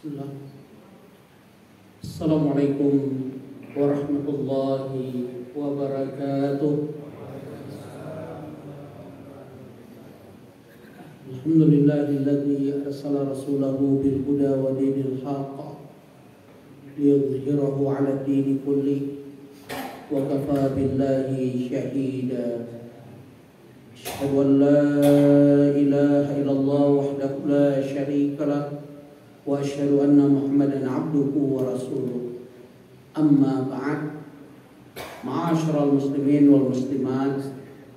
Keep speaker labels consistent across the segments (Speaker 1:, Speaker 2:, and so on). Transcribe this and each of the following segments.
Speaker 1: Bismillah. Assalamualaikum warahmatullahi wabarakatuh. Alhamdulillahilladzi arsala rasulahu bil huda wa dinil haqq liyudhhirahu 'ala dini kulli wa kafaa billahi shahida. Asyhadu an la ilaha illallah wahdahu la syarika lah wa asyhadu anna Muhammadan 'abduhu wa rasuluh. Amma ba'd. Ma'asyiral muslimin wal muslimat,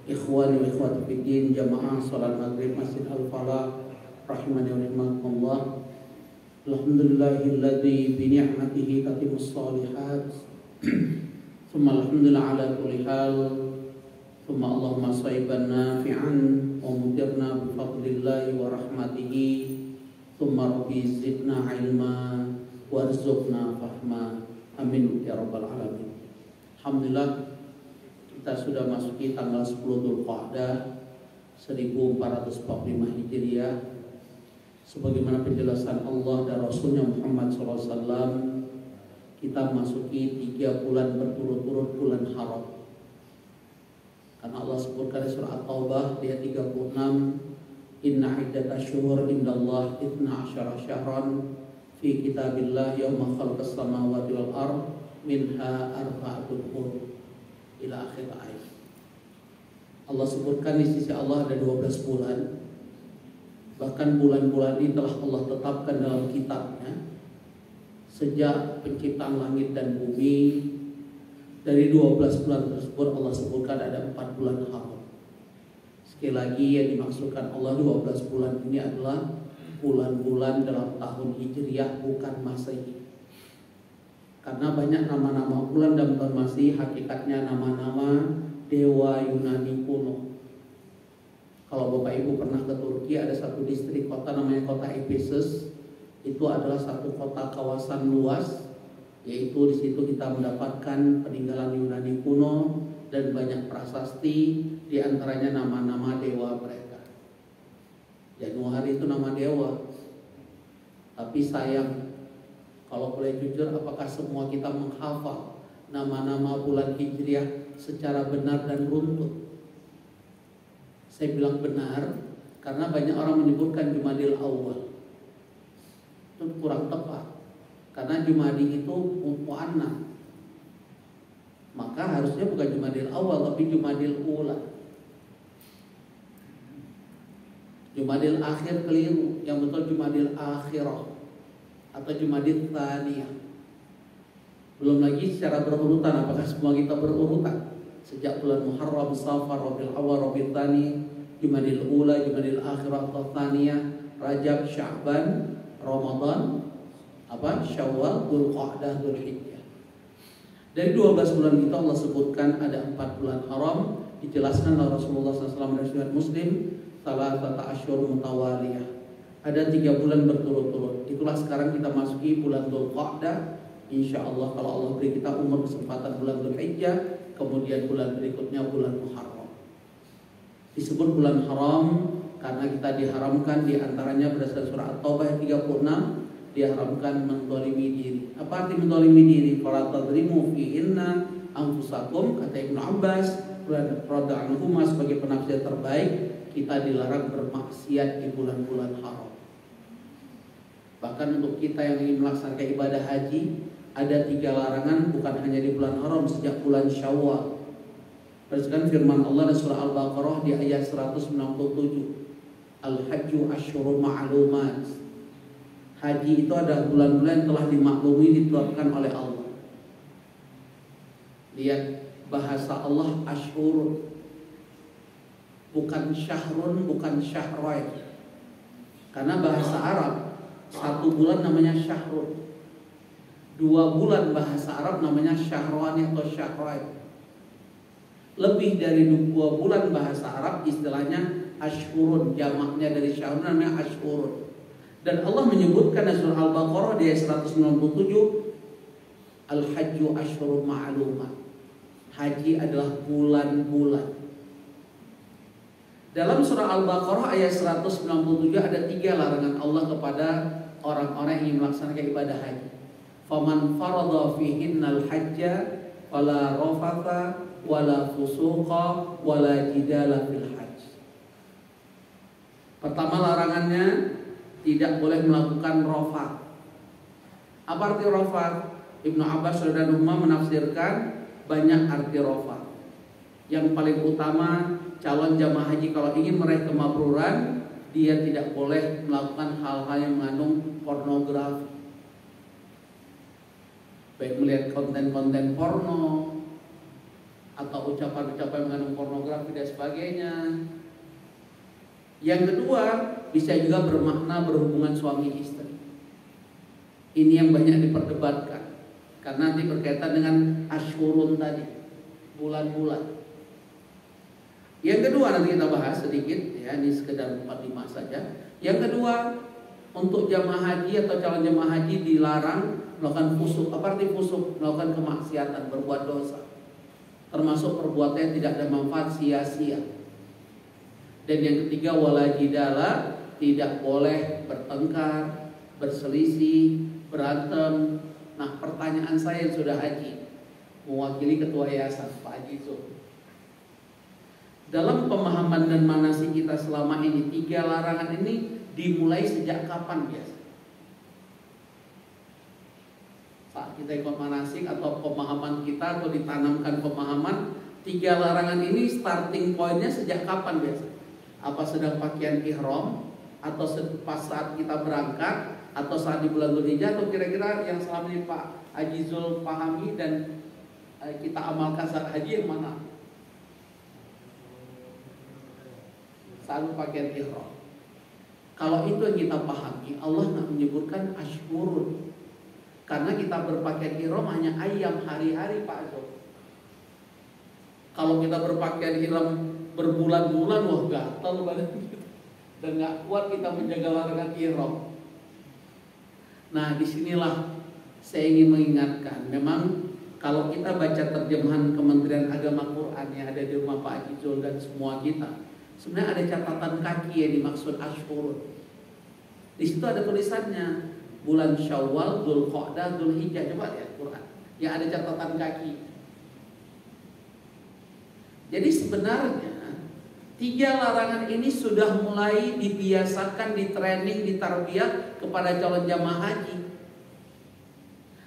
Speaker 1: ikhwani wa akhwati fid din, jamaah salat maghrib Masjid Al-Falah rahimani wa rahimakumullah. Alhamdulillahilladzi bi ni'matihi tatimmus shalihat. Tsumma alhamdulillah ala kulli hal. Tsumma Allahumma shayban nafi'an wa mudirna bi fadlillahi wa rahmatihi. Tsumma rabbi zidna ilma warzuqna fahma. Amin ya rabbal alamin. Alhamdulillah, kita sudah masuki tanggal 10 Dzulqa'dah 1445 Hijriah. Sebagaimana penjelasan Allah dan Rasulnya Muhammad SAW, kita masuki 3 bulan berturut-turut bulan haram. Karena Allah sebutkan di surah At-Taubah ayat 36, Inna iddatash syuhur indallah 12 syahran fi kitabillah yawma khalaqas samawati wal ard minha arba'atun hurum, ila akhir ayat. Allah sebutkan di sisi Allah ada 12 bulan. Bahkan bulan-bulan ini telah Allah tetapkan dalam kitabnya sejak penciptaan langit dan bumi. Dari 12 bulan tersebut Allah sebutkan ada 4 bulan haram. Sekali lagi yang dimaksudkan Allah 12 bulan ini adalah bulan-bulan dalam tahun Hijriah, bukan Masehi. Karena banyak nama-nama bulan dalam tahun Masehi hakikatnya nama-nama dewa Yunani kuno. Kalau Bapak Ibu pernah ke Turki, ada satu distrik kota namanya kota Ephesus. Itu adalah satu kota kawasan luas, yaitu di situ kita mendapatkan peninggalan Yunani kuno dan banyak prasasti, di antaranya nama-nama dewa mereka. Januari itu nama dewa. Tapi sayang, kalau boleh jujur, apakah semua kita menghafal nama-nama bulan Hijriah secara benar dan runtut? Saya bilang benar karena banyak orang menyebutkan Jumadil Awal. Itu kurang tepat. Karena Jumadi itu mu'annas. Maka harusnya bukan Jumadil Awal tapi Jumadil Ula. Jumadil Akhir keliru, yang betul Jumadil Akhirah atau Jumadil Thaniyah. Belum lagi secara berurutan, apakah semua kita berurutan? Sejak bulan Muharram, Safar, Rabiul Awwal, Rabiul Tsani, Jumadil Ula, Jumadil Akhirah atau Thaniyah, Rajab, Sya'ban, Ramadan, Syawal, Dzulqa'dah, Dzulhijjah. Dari 12 bulan itu Allah sebutkan ada 4 bulan haram. Dijelaskan oleh Rasulullah SAW dari riwayat Muslim, salatata asyhur mutawaliyah. Ada 3 bulan berturut-turut. Itulah sekarang kita masuki bulan Dzulqa'dah. Insya Allah kalau Allah beri kita umur kesempatan bulan Dzulhijjah, kemudian bulan berikutnya bulan Muharram. Disebut bulan haram karena kita diharamkan diantaranya berdasarkan surah At-Taubah 36, diharamkan mendolimi diri. Apa arti mendolimi diri? Fala tadrimu fi inna anfusakum, kata Ibnu Abbas radhiyallahu anhu sebagai penafsir terbaik, kita dilarang bermaksiat di bulan-bulan haram. Bahkan untuk kita yang ingin melaksanakan ibadah haji, ada 3 larangan bukan hanya di bulan haram, sejak bulan Syawal. Berdasarkan firman Allah di surah Al-Baqarah di ayat 197, Al-Hajju asyhurun ma'lumat. Haji itu ada bulan-bulan yang telah dimaklumi, ditetapkan oleh Allah. Lihat bahasa Allah asyhur, bukan syahrun, bukan syahroin. Karena bahasa Arab 1 bulan namanya syahrun, 2 bulan bahasa Arab namanya syahroani atau syahroin. Lebih dari 2 bulan bahasa Arab istilahnya ashurun, jamaknya dari syahrun namanya ashurun. Dan Allah menyebutkan di surah Al-Baqarah di ayat 197, Al-Hajju asyhurun ma'lumat. Haji adalah bulan-bulan. Dalam surah Al-Baqarah ayat 197 ada 3 larangan Allah kepada orang-orang yang ingin melaksanakan ibadah haji. Faman faradha fihinnal hajja fala rafatha wala fusuqa wala jidala fil hajj. Pertama larangannya tidak boleh melakukan rafat. Apa arti rafat? Ibnu Abbas radhiyallahu anhu menafsirkan banyak arti rafat. Yang paling utama, calon jamaah haji kalau ingin meraih kemakruran, dia tidak boleh melakukan hal-hal yang mengandung pornografi. Baik melihat konten-konten porno atau ucapan-ucapan yang mengandung pornografi dan sebagainya. Yang kedua, bisa juga bermakna berhubungan suami istri. Ini yang banyak diperdebatkan karena nanti berkaitan dengan ashurun tadi, bulan-bulan. Yang kedua nanti kita bahas sedikit ya, ini sekedar 45 saja. Yang kedua, untuk jamaah haji atau calon jamaah haji dilarang melakukan fusuk. Apa arti fusuk? Melakukan kemaksiatan, berbuat dosa. Termasuk perbuatan yang tidak ada manfaat, sia-sia. Dan yang ketiga, wala jidala, tidak boleh bertengkar, berselisih, berantem. Nah, pertanyaan saya yang sudah haji, mewakili ketua yayasan Pak Haji Zul. Dalam pemahaman dan manasik kita selama ini, 3 larangan ini dimulai sejak kapan biasa? Saat kita ikut manasik atau pemahaman kita atau ditanamkan pemahaman, 3 larangan ini starting pointnya sejak kapan biasa? Apa sedang pakaian ihram, atau pas saat kita berangkat, atau saat di bulan Dzulhijjah, atau kira-kira yang selama ini Pak Haji Zul pahami dan kita amalkan saat haji yang mana? Saat pakaian ihram. Kalau itu yang kita pahami, Allah nggak menyebutkan ashurun, karena kita berpakaian ihram hanya ayam, hari-hari Pak Zul. Kalau kita berpakaian ihram berbulan-bulan, wah gatal badan kita dan nggak kuat kita menjaga larangan ihram. Nah, disinilah saya ingin mengingatkan, memang kalau kita baca terjemahan Kementerian Agama Quran yang ada di rumah Pak Haji Zul dan semua kita, sebenarnya ada catatan kaki yang dimaksud ashurun. Di situ ada tulisannya bulan Syawal, Dzulqa'dah, Dzulhijjah. Coba lihat Quran. Ya, ada catatan kaki. Jadi sebenarnya 3 larangan ini sudah mulai dibiasakan, ditraining, ditarbiyah kepada calon jamaah haji.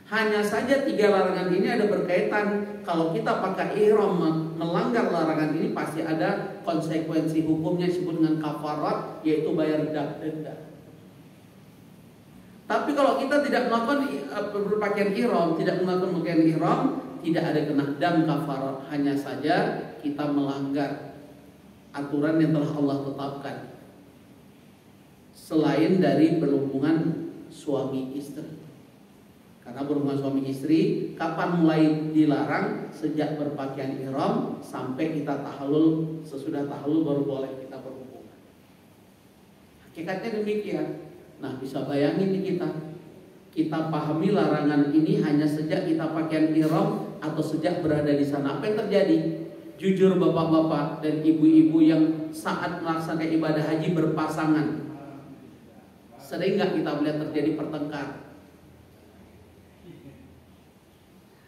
Speaker 1: Hanya saja 3 larangan ini ada berkaitan. Kalau kita pakai ihram melanggar larangan ini, pasti ada konsekuensi hukumnya disebut dengan kafarat, yaitu bayar denda. Tapi kalau kita tidak melakukan berpakaian ihram, tidak melakukan pakaian ihram, tidak ada kena dam kafarat. Hanya saja kita melanggar aturan yang telah Allah tetapkan. Selain dari berhubungan suami istri. Karena berhubungan suami istri, kapan mulai dilarang? Sejak berpakaian ihram sampai kita tahallul. Sesudah tahallul baru boleh kita berhubungan. Hakikatnya demikian. Nah, bisa bayangin nih kita pahami larangan ini hanya sejak kita pakaian ihram atau sejak berada di sana. Apa yang terjadi? Jujur bapak-bapak dan ibu-ibu yang saat melaksanakan ibadah haji berpasangan, sering nggak kita melihat terjadi pertengkaran?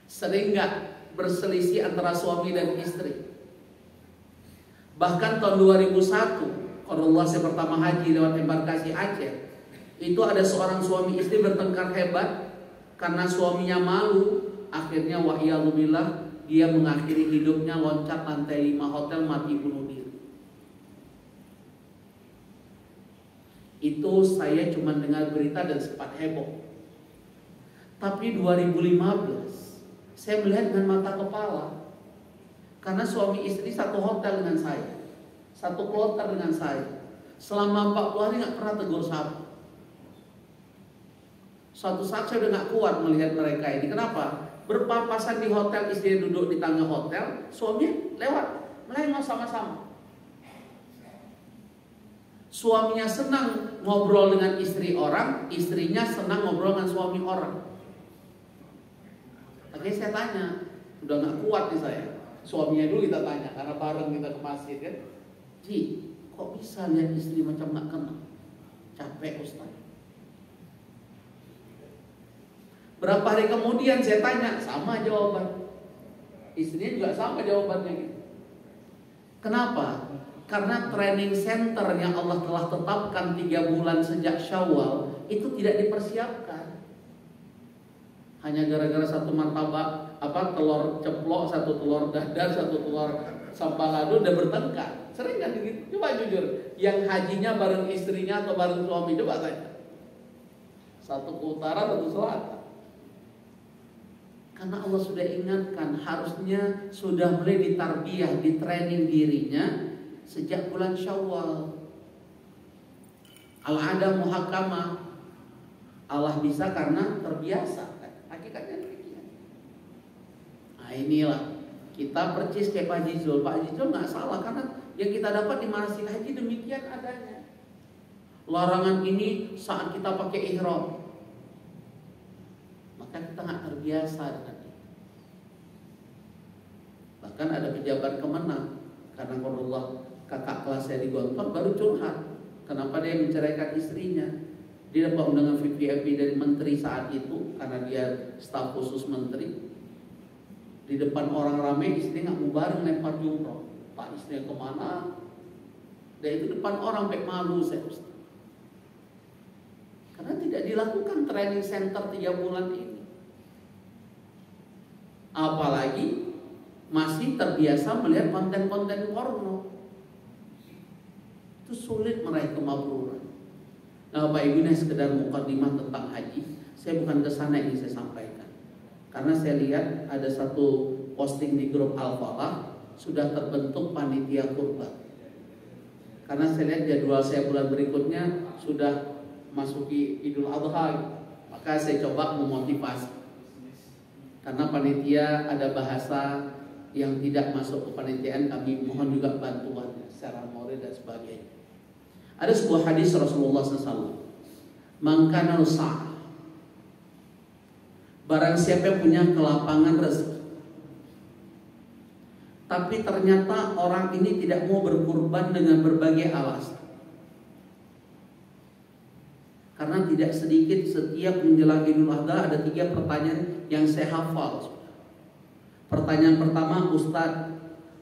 Speaker 1: Sering nggak berselisih antara suami dan istri? Bahkan tahun 2001, Rasulullah saya pertama haji lewat embarkasi Aceh, itu ada seorang suami istri bertengkar hebat karena suaminya malu. Akhirnya wa'iyadzubillah, dia mengakhiri hidupnya loncat lantai 5 hotel, mati bunuh diri. Itu saya cuma dengar berita dan sempat heboh. Tapi 2015 saya melihat dengan mata kepala, karena suami istri satu hotel dengan saya, satu kloter dengan saya. Selama 40 hari gak pernah tegur sapa. Suatu saat saya udah gak kuat melihat mereka ini. Kenapa? Berpapasan di hotel, istri duduk di tangga hotel, suaminya lewat, melengos sama-sama. Suaminya senang ngobrol dengan istri orang, istrinya senang ngobrol dengan suami orang. Akhirnya saya tanya, udah gak kuat nih saya. Suaminya dulu kita tanya, karena bareng kita ke masjid kan. Ji, kok bisa lihat istri macam gak kenal? Capek Ustaz. Berapa hari kemudian saya tanya, sama jawaban. Istrinya juga sama jawabannya gitu. Kenapa? Karena training center yang Allah telah tetapkan 3 bulan sejak Syawal itu tidak dipersiapkan. Hanya gara-gara satu martabak, telur ceplok, satu telur dadar, satu telur sampalado udah bertengkar. Sering kan gitu? Coba jujur, yang hajinya bareng istrinya atau bareng suami, coba tanya. Satu ke utara, satu selatan. Karena Allah sudah ingatkan, harusnya sudah mulai ditarbiyah, ditraining dirinya sejak bulan Syawal. Al-ada muhakamah. Allah bisa karena terbiasa. Hakikatnya demikian. Nah inilah kita percis kayak Pak Jizul. Pak Jizul nggak salah karena yang kita dapat di manasik haji demikian adanya. Larangan ini saat kita pakai ihram. Maka kita nggak terbiasa dengan itu. Bahkan ada pejabat kemenang karena Allah kakak kelasnya di Gontor baru curhat kenapa dia menceraikan istrinya. Dia dapat undangan VIP dari menteri saat itu karena dia staf khusus menteri. Di depan orang ramai istrinya nggak mau bareng lempar jumroh. Pak istrinya kemana? Dan itu depan orang sampai malu saya Ustaz. Karena tidak dilakukan training center 3 bulan ini. Apalagi masih terbiasa melihat konten-konten porno. Itu sulit meraih kemabruran. Nah Bapak Ibu, ini sekedar mukadimah tentang haji. Saya bukan kesana yang saya sampaikan. Karena saya lihat ada satu posting di grup Al-Falah sudah terbentuk panitia kurban. Karena saya lihat jadwal saya bulan berikutnya sudah masuki Idul Adha, maka saya coba memotivasi. Karena panitia ada bahasa yang tidak masuk ke panitiaan, kami mohon juga bantuannya secara moral dan sebagainya. Ada sebuah hadis Rasulullah SAW, man kana sa'ah, barang siapa yang punya kelapangan rezeki, tapi ternyata orang ini tidak mau berkurban dengan berbagai alasan. Karena tidak sedikit setiap menjelang Idul Adha ada 3 pertanyaan yang saya hafal. Pertanyaan pertama, Ustadz,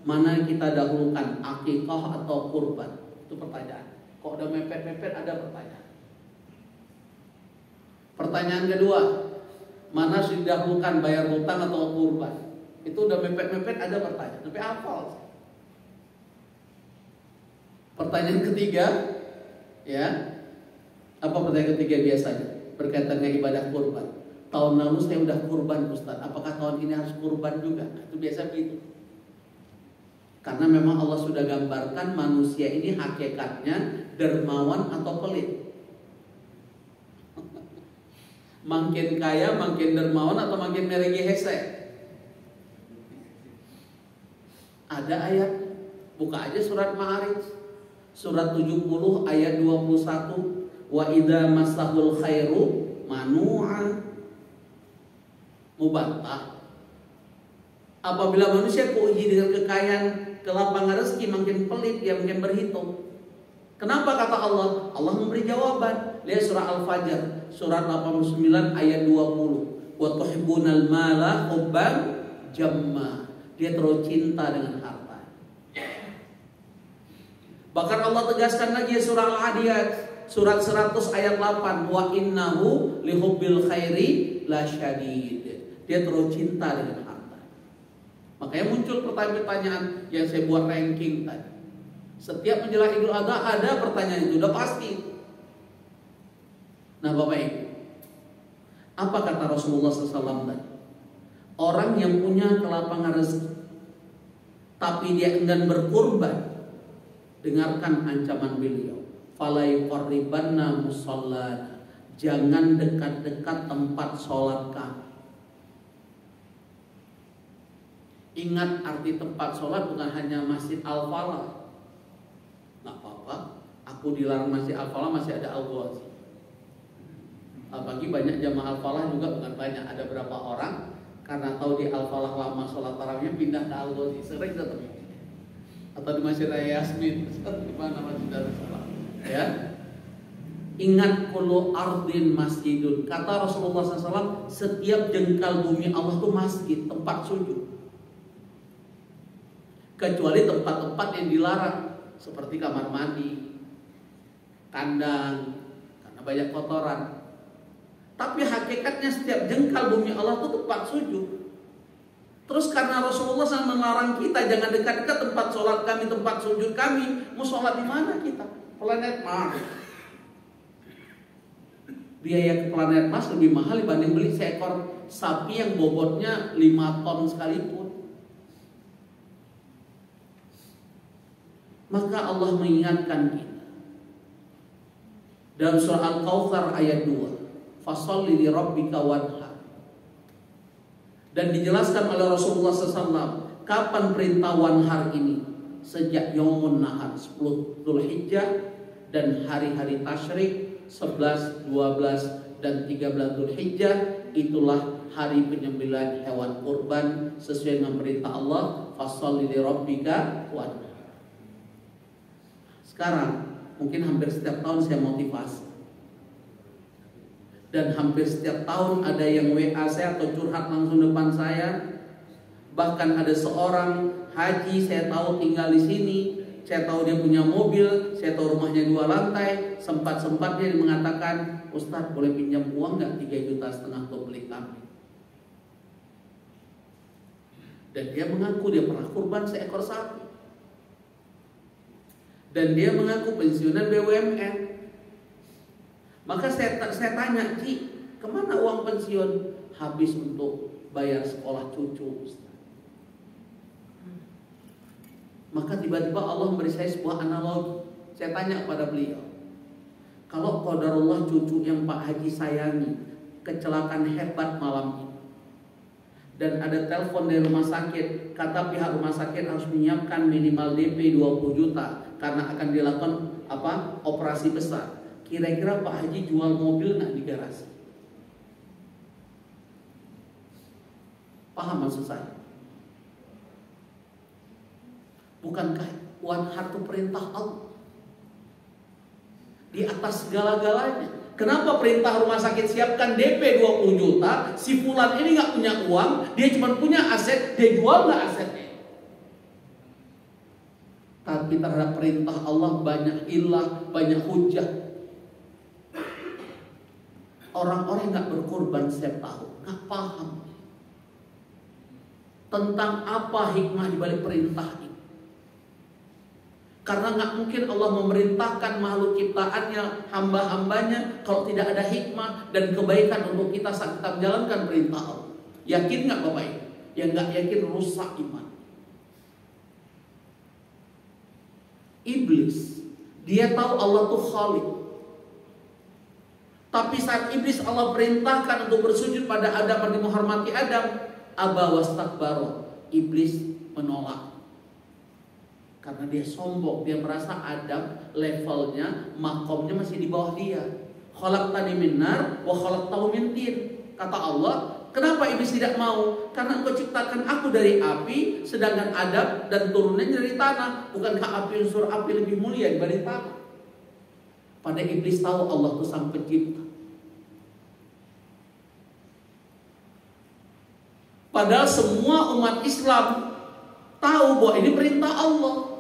Speaker 1: mana yang kita dahulukan, akikah atau kurban? Itu pertanyaan. Kok udah mepet-mepet ada pertanyaan. Pertanyaan kedua, mana yang didahulukan, bayar hutang atau kurban? Itu udah mepet-mepet ada pertanyaan. Tapi hafal. Pertanyaan ketiga, ya. Apa pertanyaan ketiga biasanya? Berkaitan dengan ibadah kurban. Tahun lalu saya udah kurban Ustaz, apakah tahun ini harus kurban juga? Itu biasa begitu. Karena memang Allah sudah gambarkan manusia ini hakikatnya dermawan atau pelit. Makin kaya, makin dermawan atau makin meregi hese. Ada ayat, buka aja surat Ma'arij, surat 70 ayat 21. Wa idza massahul khairu manu'a, mubantah. Apabila manusia diuji dengan kekayaan, kelapangan rezeki, makin pelit dia, makin berhitung. Kenapa kata Allah? Allah memberi jawaban. Lihat surah Al-Fajr, surat 89 ayat 20. Wa tuhibbunal mala hubban jamma. Dia terlalu cinta dengan harta. Bahkan Allah tegaskan lagi surah Al-Adiyat, surat 100 ayat 8, wa innahu lihubbil khairi lasyadid. Dia terlalu cinta dengan harta. Makanya muncul pertanyaan-pertanyaan yang saya buat ranking tadi. Setiap menjelang Idul Adha ada pertanyaan itu, udah pasti. Nah Bapak Ibu, apa kata Rasulullah SAW tadi? Orang yang punya kelapangan rezeki, tapi dia enggan berkurban, dengarkan ancaman beliau. Fala yuqarribanna musallana, jangan dekat-dekat tempat sholat kami. Ingat arti tempat sholat bukan hanya Masjid Al-Falah. Nggak apa-apa, aku dilarang Masjid Al-Falah, masih ada Al-Ghazi. Apalagi banyak jamaah Al-Falah juga, bukan banyak, ada berapa orang karena tahu di Al-Falah lama sholat tarawihnya pindah ke Al-Ghazi, sering tetap atau di Masjid Raya Yasmin, di mana Masjid Darussalam. Ya. Ingat kullu ardin masjidun. Kata Rasulullah SAW, setiap jengkal bumi Allah itu masjid, tempat sujud. Kecuali tempat-tempat yang dilarang, seperti kamar mandi, kandang, karena banyak kotoran. Tapi hakikatnya setiap jengkal bumi Allah itu tempat sujud. Terus karena Rasulullah SAW melarang kita jangan dekat-dekat tempat sholat kami, tempat sujud kami, mau sholat di mana kita? Planet Mars. Biaya ke planet Mars lebih mahal dibanding beli seekor sapi yang bobotnya 5 ton sekalipun. Maka Allah mengingatkan kita dalam surah Al-Kautsar ayat 2, fasholli li rabbika wanhar. Dan dijelaskan oleh Rasulullah SAW kapan perintah wanhar ini, sejak Yaumun Nahar 10 Dzulhijjah dan hari-hari tasyrik 11, 12 dan 13 Dzulhijjah, itulah hari penyembelihan hewan kurban sesuai dengan perintah Allah, fasholli li rabbika wanhar. Sekarang mungkin hampir setiap tahun saya motivasi, dan hampir setiap tahun ada yang WA saya atau curhat langsung depan saya. Bahkan ada seorang haji saya tahu tinggal di sini, saya tahu dia punya mobil, saya tahu rumahnya 2 lantai. Sempat-sempatnya dia mengatakan, Ustadz boleh pinjam uang nggak 3,5 juta untuk beli kambing. Dan dia mengaku dia pernah kurban seekor sapi. Dan dia mengaku pensiunan BUMN. Maka saya tanya, Ci, kemana uang pensiun? Habis untuk bayar sekolah cucu. Maka tiba-tiba Allah memberi saya sebuah analogi. Saya tanya kepada beliau, kalau qadarullah cucu yang Pak Haji sayangi kecelakaan hebat malam ini, dan ada telepon dari rumah sakit, kata pihak rumah sakit harus menyiapkan minimal DP 20 juta karena akan dilakukan operasi besar. Kira-kira Pak Haji jual mobil nggak di garasi? Paham maksud saya? Bukankah wanhar itu perintah Allah di atas segala-galanya? Kenapa perintah rumah sakit siapkan DP 20 juta? Si fulan ini nggak punya uang, dia cuma punya aset, dia jual nggak asetnya? Tapi terhadap perintah Allah banyak ilah, banyak hujah. Orang-orang nggak berkorban setiap tahun, nggak paham tentang apa hikmah di balik perintah ini. Karena nggak mungkin Allah memerintahkan makhluk ciptaannya, hamba-hambanya, kalau tidak ada hikmah dan kebaikan untuk kita saat kita menjalankan perintah Allah. Yakin nggak Bapak Ibu? Yang nggak yakin rusak iman. Iblis, dia tahu Allah tuh Khalik. Tapi saat iblis Allah perintahkan untuk bersujud pada Adam dan menghormati Adam, aba wastakbara, iblis menolak. Karena dia sombong, dia merasa Adam levelnya, makomnya masih di bawah dia. Khalaqtani min nar wa khalaqtahu min tin. Kata Allah, kenapa iblis tidak mau? Karena engkau ciptakan aku dari api, sedangkan Adam dan turunannya dari tanah. Bukankah api unsur api lebih mulia dibanding tanah? Pada iblis tahu Allah itu sang pencipta. Padahal semua umat Islam tahu bahwa ini perintah Allah.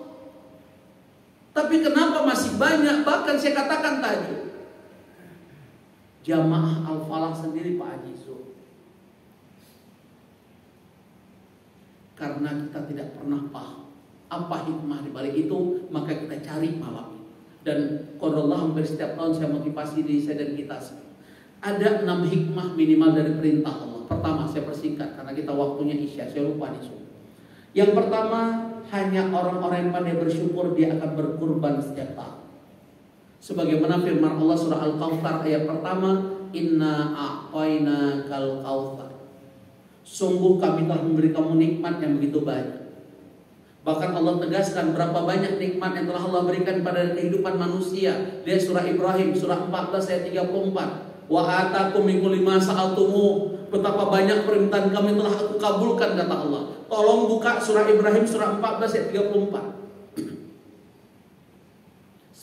Speaker 1: Tapi kenapa masih banyak? Bahkan saya katakan tadi, Jamaah Al-Falah sendiri Pak Haji Zul, karena kita tidak pernah paham apa hikmah di balik itu, maka kita cari malam ini. Dan qadarullah hampir setiap tahun saya motivasi diri saya dan kita semua. Ada 6 hikmah minimal dari perintah Allah. Pertama, saya persingkat karena kita waktunya Isya, saya lupa nih semua. Yang pertama, hanya orang-orang yang pandai bersyukur dia akan berkurban setiap tahun. Sebagaimana firman Allah surah Al-Kautsar ayat pertama, inna a'tayna kal kautsar. Sungguh kami telah memberi kamu nikmat yang begitu banyak. Bahkan Allah tegaskan berapa banyak nikmat yang telah Allah berikan pada kehidupan manusia. Lihat surah Ibrahim surah 14 ayat 34. Wa atakum min kulli ma sa'altumu. Betapa banyak permintaan kami telah aku kabulkan, kata Allah. Tolong buka surah Ibrahim surah 14 ayat 34.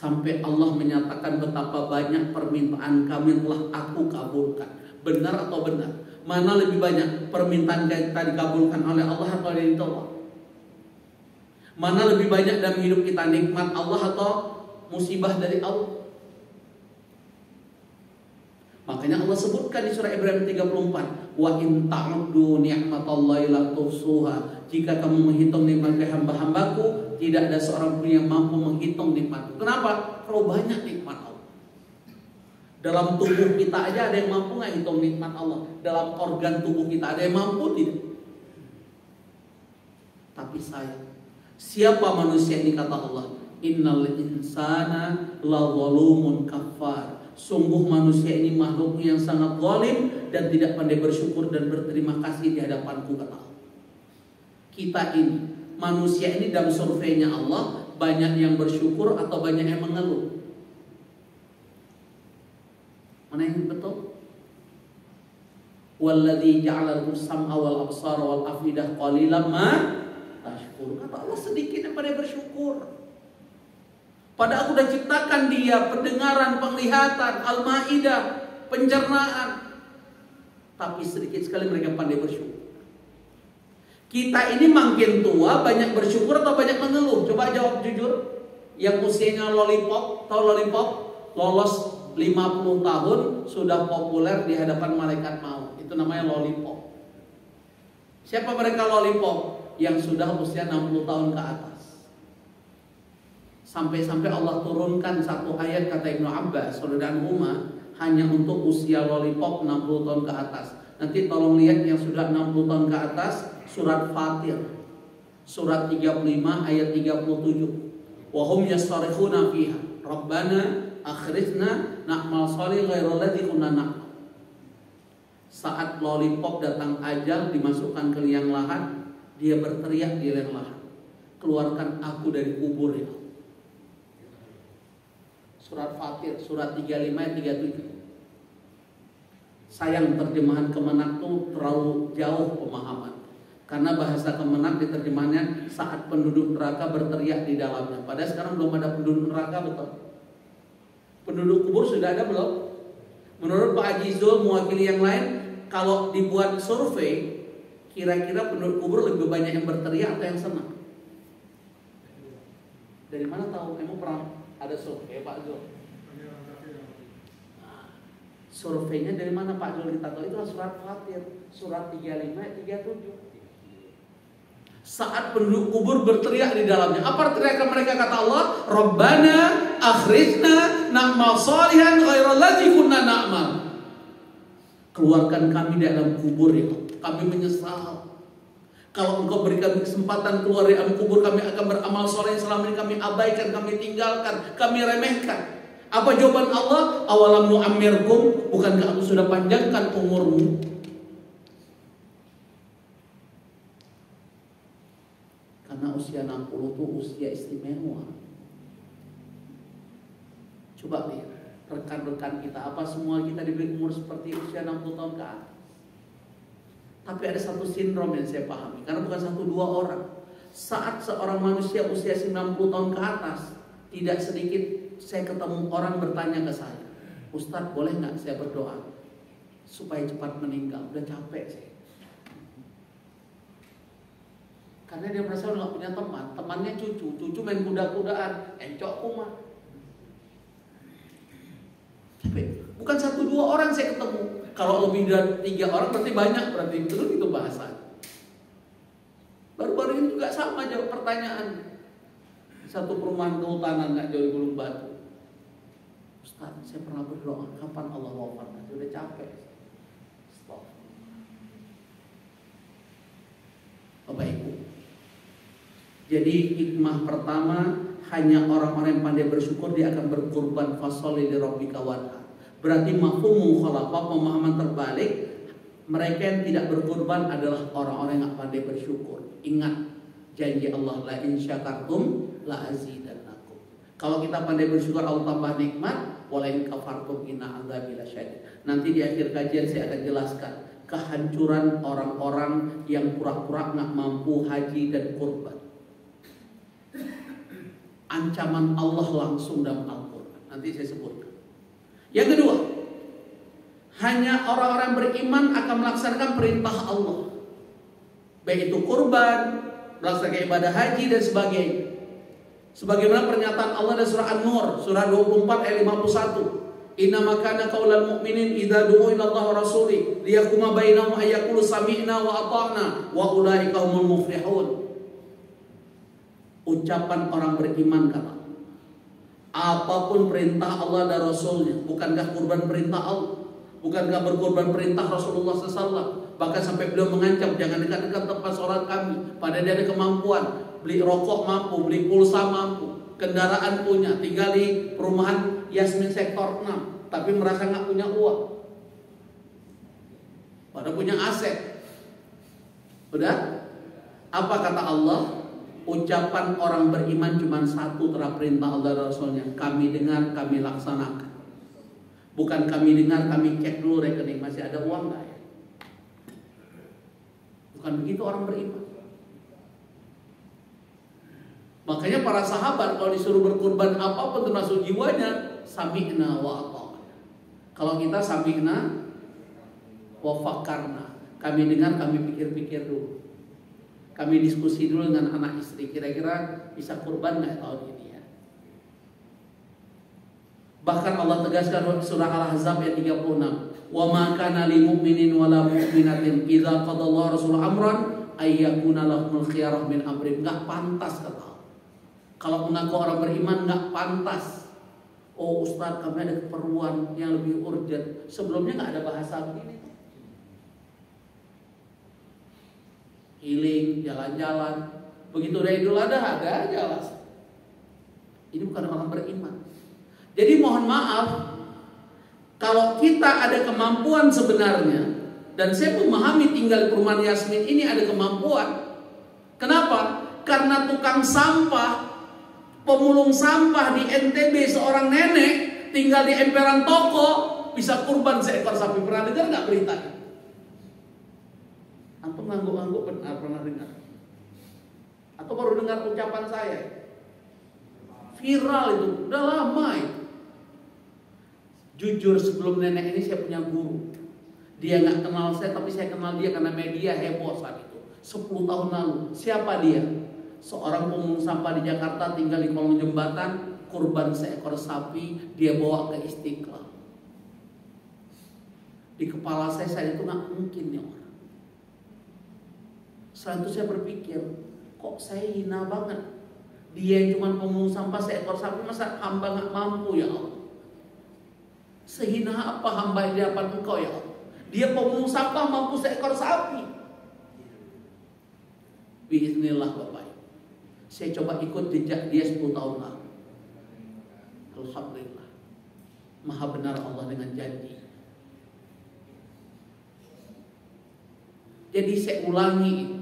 Speaker 1: Sampai Allah menyatakan betapa banyak permintaan kami telah aku kabulkan. Benar atau benar? Mana lebih banyak permintaan kita dikabulkan oleh Allah atau dari Allah? Mana lebih banyak dalam hidup kita nikmat Allah atau musibah dari Allah? Makanya Allah sebutkan di surah Ibrahim 34, wa in ta'uddu ni'matallahi la tuhsuha. Jika kamu menghitung nikmat hamba-hambaku, tidak ada seorang pun yang mampu menghitung nikmat. Kenapa? Kalau banyak nikmat Allah. Dalam tubuh kita aja ada yang mampu nggak hitung nikmat Allah? Dalam organ tubuh kita ada yang mampu tidak? Tapi siapa manusia ini kata Allah? Innal insana la zalumun kafar. Sungguh manusia ini makhluk yang sangat zalim dan tidak pandai bersyukur dan berterima kasih di hadapanku kata Allah. Kita ini, manusia ini dalam surveinya Allah, banyak yang bersyukur atau banyak yang mengeluh? Mana yang betul? Walladzi ja'ala lakum sam'a wal absara wal afidah qalilan ma tashkurun. Kata Allah sedikit yang pandai bersyukur. Pada aku sudah ciptakan dia pendengaran, penglihatan, al-maidah, pencernaan. Tapi sedikit sekali mereka pandai bersyukur. Kita ini makin tua banyak bersyukur atau banyak mengeluh? Coba jawab jujur. Yang usianya lollipop, tahu lollipop? Lolos 50 tahun sudah populer di hadapan malaikat maut. Itu namanya lollipop. Siapa mereka lollipop? Yang sudah usia 60 tahun ke atas. Sampai-sampai Allah turunkan satu ayat kata Ibnu Abbas radhiyallahu anhu hanya untuk usia lollipop 60 tahun ke atas. Nanti tolong lihat yang sudah 60 tahun ke atas, surat Fatir. Surat 35 ayat 37. Wa hum yastarihuna fiha. Rabbana akhrijna na'mal shalih ghairal ladzi kunna na'mal. Saat lollipop datang ajal dimasukkan ke liang lahat, dia berteriak di liang lahat, keluarkan aku dari kubur ya. Surat Fatir, surat 35 ayat 37. Sayang terjemahan Kemenak itu terlalu jauh pemahaman. Karena bahasa Kemenak diterjemahnya saat penduduk neraka berteriak di dalamnya. Padahal sekarang belum ada penduduk neraka, betul. Penduduk kubur sudah ada belum? Menurut Pak Haji Zul mewakili yang lain, kalau dibuat survei, kira-kira penduduk kubur lebih banyak yang berteriak atau yang senang? Dari mana tahu? Emang pernah ada survei Pak Zul? Surveinya dari mana Pak Zul kita tahu? Itu surat Fatir, surat 35 ayat 37. Saat penduduk kubur berteriak di dalamnya, apa teriakan mereka kata Allah? Rabbana akhrijna na'mal shalihan ghairal ladzi kunna na'mal. Keluarkan kami dalam kubur ya. Kami menyesal. Kalau engkau berikan kesempatan keluar dari alam kubur, kami akan beramal soleh yang selama ini kami abaikan, kami tinggalkan, kami remehkan. Apa jawaban Allah? Awalam nu'ammirkum, bukankah aku sudah panjangkan umurmu? Karena usia 60 itu usia istimewa. Coba lihat rekan-rekan kita, apa semua kita diberi umur seperti usia 60 tahun ke atas. Tapi ada satu sindrom yang saya pahami, karena bukan satu dua orang. Saat seorang manusia usia 90 tahun ke atas, tidak sedikit saya ketemu orang bertanya ke saya, Ustadz boleh nggak saya berdoa supaya cepat meninggal? Udah capek saya. Karena dia merasa udah gak punya teman. Temannya cucu main kuda-kudaan, encok kumah. Tapi bukan satu dua orang saya ketemu. Kalau lebih dari 3 orang berarti banyak, berarti itu bahasa. Baru-baru ini juga sama jawab pertanyaan. Satu perumahan kehutanan nggak jauh di Gunung Batu. Ustaz, saya pernah berdoa, kapan Allah wafat? Sudah capek. Stop. Bapak Ibu. Jadi hikmah pertama, hanya orang-orang yang pandai bersyukur dia akan berkurban fasoli li rabbika wanhar. Berarti mafhum mukhalafah, pemahaman terbalik, mereka yang tidak berkurban adalah orang-orang yang pandai bersyukur. Ingat janji Allah, la in syakartum la azidannakum. Kalau kita pandai bersyukur Allah tambah nikmat, wala in kafartum inna adzabi lasyadid. Nanti di akhir kajian saya akan jelaskan kehancuran orang-orang yang pura-pura nggak mampu haji dan kurban. ancaman Allah langsung dalam Al-Quran. Nanti saya sebutkan. Yang kedua, hanya orang-orang beriman akan melaksanakan perintah Allah, baik itu kurban, melaksanakan ibadah haji dan sebagainya. Sebagaimana pernyataan Allah dalam surah An-Nur, surah 24 ayat 51. Innama kana qaulal mu'minin idza du'u ila Allah wa rasuli liyahkuma bainahum ay yaqulu sami'na wa ata'na wa ulaika humul muflihun. Ucapan orang beriman kata, apapun perintah Allah dan Rasulnya, bukankah kurban perintah Allah, bukankah berkurban perintah Rasulullah SAW. Bahkan sampai beliau mengancam, jangan dekat-dekat tempat sholat kami. Padahal dia ada kemampuan, beli rokok mampu, beli pulsa mampu, kendaraan punya, tinggal di perumahan Yasmin sektor 6, tapi merasa nggak punya uang, padahal punya aset. Udah? Apa kata Allah? Ucapan orang beriman cuma satu terhadap perintah Allah dan Rasulnya. Kami dengar, kami laksanakan. Bukan kami dengar, kami cek dulu rekening masih ada uang nggak ya? Bukan begitu orang beriman. Makanya para sahabat kalau disuruh berkurban apapun termasuk jiwanya, sami'na wa ata'na. Kalau kita sami'na wa fakarna, kami dengar, kami pikir-pikir dulu. Kami diskusi dulu dengan anak istri, kira-kira bisa kurban nggak tahun ini ya. Bahkan Allah tegaskan surah Al-Ahzab ayat 36, wa ma kana lil mu'minin wala mu'minatin idza qadallahu rasul amran ay yakuna lahumul khiyarah min amrihim. Enggak pantas kata Allah. Kalau mengaku orang beriman enggak pantas. Oh Ustaz, kami ada keperluan yang lebih urgent. Sebelumnya enggak ada bahasa begini. Healing, jalan-jalan. Begitu udah Idul Adha ada aja alasan. Ini bukan orang beriman. Jadi mohon maaf, kalau kita ada kemampuan sebenarnya, dan saya memahami tinggal di perumahan Yasmin ini ada kemampuan. Kenapa? Karena tukang sampah, pemulung sampah di NTB seorang nenek tinggal di emperan toko bisa kurban seekor sapi. Pernah dengar nggak beritanya? Antum ngangguk-ngangguk pernah dengar? Atau baru dengar ucapan saya? Viral itu, udah lama itu. Jujur sebelum nenek ini saya punya guru. Dia nggak kenal saya, tapi saya kenal dia karena media heboh saat itu. 10 tahun lalu. Siapa dia? Seorang pemulung sampah di Jakarta tinggal di kolong jembatan, kurban seekor sapi, dia bawa ke Istiqlal. Di kepala saya itu nggak mungkin nih orang. Setelah itu saya berpikir, kok saya hina banget. Dia yang cuma pemulung sampah seekor sapi, masa hamba nggak mampu ya Allah? Sehina apa hamba di hadapan engkau ya Allah? Dia pemulung sampah mampu seekor sapi. Bismillah Bapak. Saya coba ikut jejak dia 10 tahun lalu. Alhamdulillah. Maha benar Allah dengan janji. Jadi saya ulangi,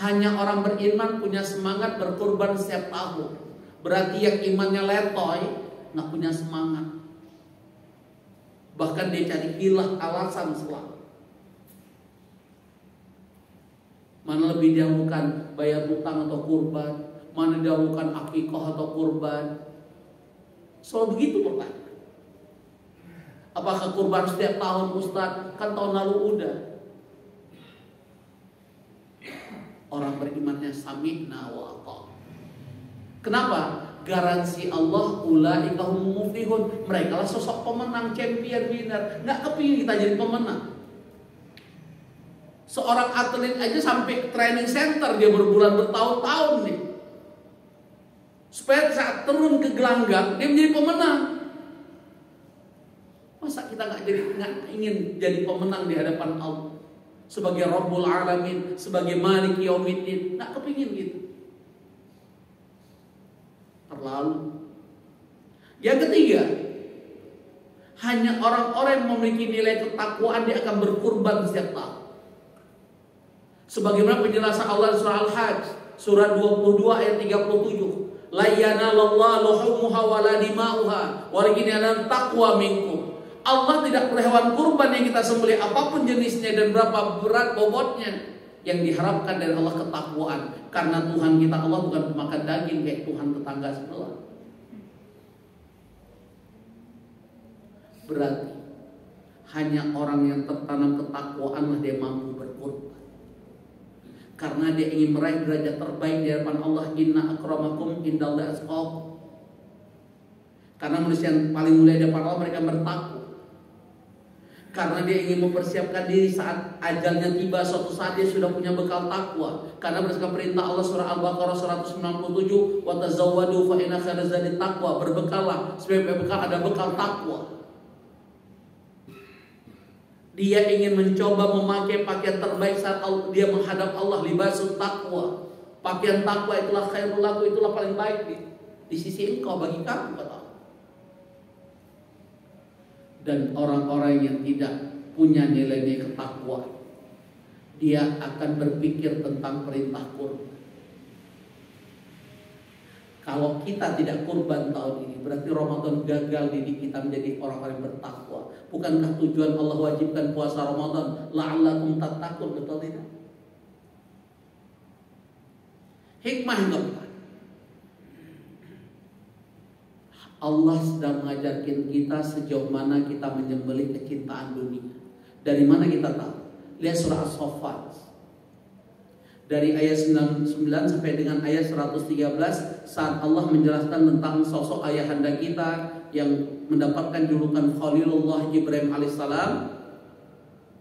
Speaker 1: hanya orang beriman punya semangat berkorban setiap tahun. Berarti yang imannya letoy nggak punya semangat. Bahkan dia cari hilah alasan selalu. Mana lebih didahulukan bayar hutang atau kurban? Mana didahulukan akikah atau kurban? Selalu begitu pertanyaan. Apakah kurban setiap tahun Ustaz? Kan tahun lalu udah. Orang berimannya sami'na wa ata'na. Kenapa? Garansi Allah ulaika humul muflihun. Mereka lah sosok pemenang, champion, winner. Nggak kepingin kita jadi pemenang. Seorang atlet aja sampai training center dia berbulan bertahun-tahun nih, supaya saat turun ke gelanggang dia menjadi pemenang. Masa kita nggak ingin jadi pemenang di hadapan Allah sebagai Rabbul Alamin, sebagai Malik Yaumiddin? Nggak kepingin gitu. Terlalu. Yang ketiga, hanya orang-orang yang memiliki nilai ketakwaan dia akan berkurban setiap tahun. Sebagaimana penjelasan Allah surah Al-Hajj surah 22 ayat 37, la yanalallahu luhumuha wala dima'uha walakin yanalut taqwa minkum. Allah tidak perlu hewan kurban yang kita sembelih apapun jenisnya dan berapa berat bobotnya. Yang diharapkan dari Allah ketakwaan. Karena Tuhan kita Allah bukan pemakan daging kayak Tuhan tetangga sebelah. Berarti hanya orang yang tertanam ketakwaanlah dia mampu berkorban. Karena dia ingin meraih derajat terbaik di hadapan Allah. Inna akramakum indallahi atqakum. Karena manusia yang paling mulia di hadapan Allah mereka bertakwa. Karena dia ingin mempersiapkan diri saat ajalnya tiba, suatu saat dia sudah punya bekal takwa. Karena berdasarkan perintah Allah surah Al-Baqarah 197, wa tazawwadu fa inna khairaz zadi taqwa. Berbekallah, sebagai bekal ada bekal takwa. Dia ingin mencoba memakai pakaian terbaik saat dia menghadap Allah, libasut takwa. Pakaian takwa itulah khairul laku, itulah paling baik di sisi engkau bagi kamu, kata Allah. Dan orang-orang yang tidak punya nilai-nilai ketakwaan, dia akan berpikir tentang perintah kurban. Kalau kita tidak kurban tahun ini, berarti Ramadan gagal didik kita menjadi orang-orang yang bertakwa. Bukankah tujuan Allah wajibkan puasa Ramadan? La'allakum tattaqun, betul tidak? Hikmah yang keempat, Allah sedang mengajarkan kita sejauh mana kita menyembelih kecintaan dunia. Dari mana kita tahu? Lihat surah As-Saffat. Dari ayat 99 sampai dengan ayat 113, saat Allah menjelaskan tentang sosok ayahanda kita yang mendapatkan julukan Khalilullah Ibrahim alaihissalam,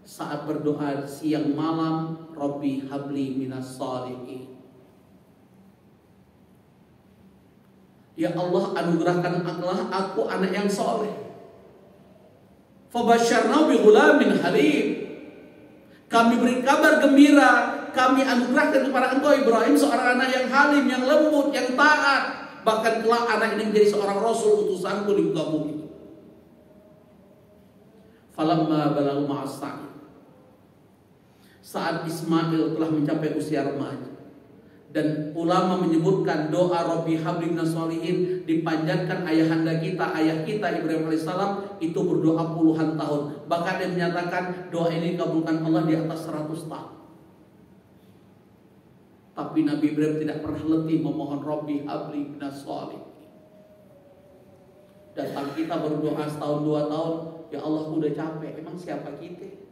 Speaker 1: saat berdoa siang malam, Rabbi habli minas shalihin. Ya Allah, anugerahkan aku anak yang soleh. Fabasyarna bi ghulamin halim. Kami beri kabar gembira, kami anugerahkan kepada engkau Ibrahim seorang anak yang halim, yang lembut, yang taat. Bahkan kelak anak ini menjadi seorang rasul utusanku di muka bumi. Falamma balagha ma'as-sa'i. Saat Ismail telah mencapai usia remaja, dan ulama menyebutkan doa Rabbi habli minas sholihin dipanjatkan ayahanda kita, ayah kita Ibrahim alaihissalam itu berdoa puluhan tahun. Bahkan dia menyatakan doa ini dikabulkan Allah di atas 100 tahun. Tapi Nabi Ibrahim tidak pernah letih memohon Rabbi habli minas sholihin. Datang kita berdoa setahun 2 tahun, ya Allah udah capek. Emang siapa kita?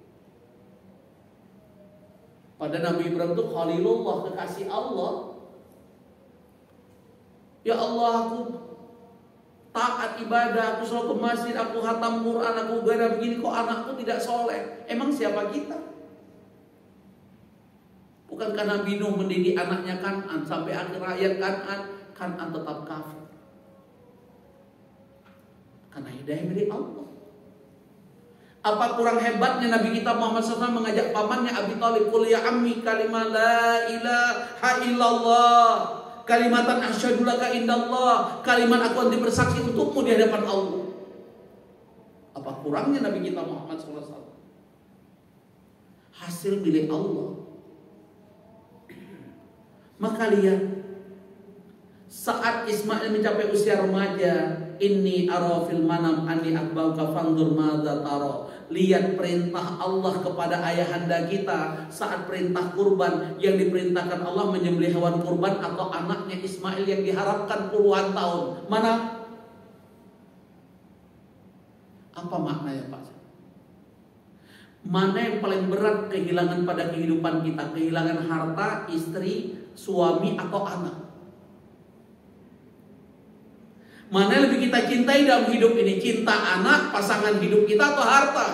Speaker 1: Pada Nabi Ibrahim itu Khalilullah, kekasih Allah. Ya Allah, aku taat ibadah, aku selalu ke masjid, aku khatam Quran, aku gara begini, kok anakku tidak soleh? Emang siapa kita? Bukankah Nabi Nuh mendidik anaknya Kan'an sampai akhir hayat Kan'an tetap kafir? Karena hidayah milik Allah. Apa kurang hebatnya Nabi kita Muhammad SAW mengajak pamannya Abi Thalib, qul ya ammi kalimah la ilaha illallah, kalimatan asyhadu laka indallah, kalimat aku nanti bersaksi untukmu di hadapan Allah. Apa kurangnya Nabi kita Muhammad SAW? Hasil milik Allah. Maka lihat, saat Ismail mencapai usia remaja, inni ara fil manam anni akbauka fandur madza tara. Lihat perintah Allah kepada ayahanda kita saat perintah kurban, yang diperintahkan Allah menyembelih hewan kurban atau anaknya Ismail yang diharapkan puluhan tahun. Mana? Apa maknanya Pak? Mana yang paling berat kehilangan pada kehidupan kita? Kehilangan harta, istri, suami atau anak? Mana yang lebih kita cintai dalam hidup ini? Cinta anak, pasangan hidup kita, atau harta?